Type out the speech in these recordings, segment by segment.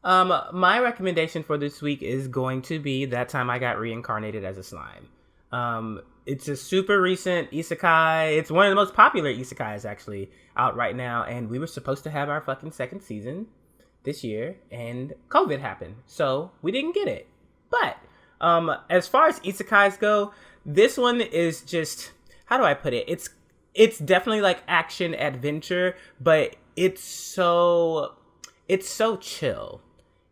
My recommendation for this week is going to be That Time I Got Reincarnated as a Slime. It's a super recent isekai. It's one of the most popular isekais actually out right now, and we were supposed to have our fucking second season this year, and COVID happened, so we didn't get it. But as far as isekais go, this one is just, how do I put it? It's definitely like action adventure, but it's so chill.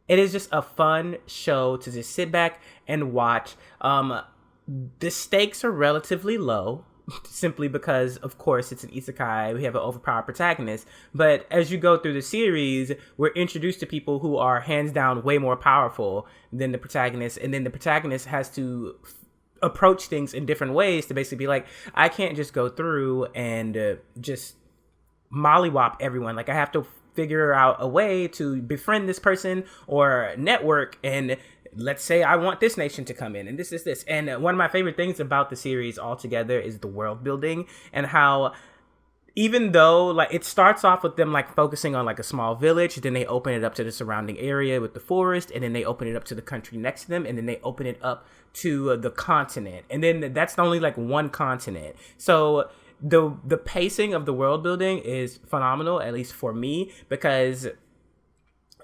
It is just a fun show to just sit back and watch. The stakes are relatively low, simply because, of course, it's an isekai. We have an overpowered protagonist. But as you go through the series, we're introduced to people who are hands down way more powerful than the protagonist. And then the protagonist has to approach things in different ways to basically be like, I can't just go through and just mollywop everyone. Like, I have to figure out a way to befriend this person or network, and let's say I want this nation to come in and this and one of my favorite things about the series altogether is the world building, and how even though like it starts off with them like focusing on like a small village, then they open it up to the surrounding area with the forest, and then they open it up to the country next to them, and then they open it up to the continent, and then that's only like one continent. So the pacing of the world building is phenomenal, at least for me, because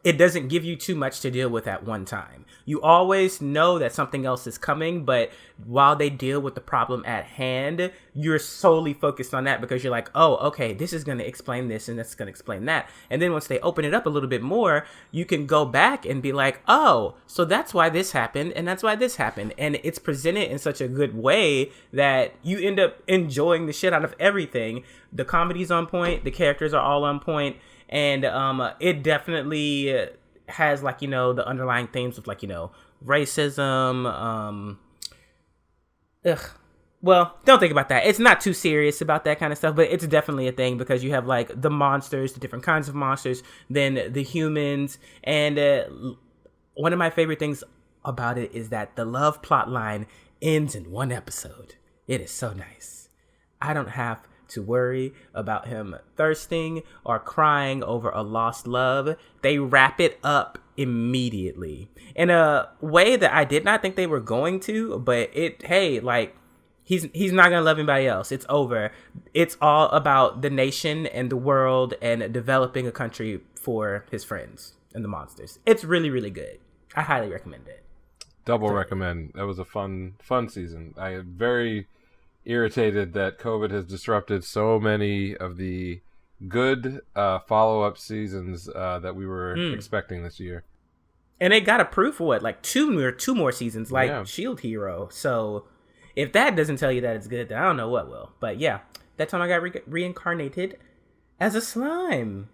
it doesn't give you too much to deal with at one time. You always know that something else is coming, but while they deal with the problem at hand, you're solely focused on that because you're like, oh, okay, this is going to explain this and that's going to explain that. And then once they open it up a little bit more, you can go back and be like, oh, so that's why this happened and that's why this happened. And it's presented in such a good way that you end up enjoying the shit out of everything. The comedy's on point. The characters are all on point. And it definitely has, like, you know, the underlying themes of, like, you know, racism. Well, don't think about that. It's not too serious about that kind of stuff, but it's definitely a thing because you have, like, the monsters, the different kinds of monsters, then the humans. And one of my favorite things about it is that the love plot line ends in one episode. It is so nice. I don't have to worry about him thirsting or crying over a lost love. They wrap it up immediately in a way that I did not think they were going to, but he's not gonna love anybody else. It's over. It's all about the nation and the world and developing a country for his friends and the monsters. It's really, really good. I highly recommend it. Double recommend. That was a fun season. I am very irritated that COVID has disrupted so many of the good follow-up seasons that we were expecting this year. And it got approved for what, like two more seasons, like Shield Hero. So if that doesn't tell you that it's good, then I don't know what will. But yeah, that time I got reincarnated as a slime.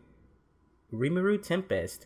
Rimuru Tempest.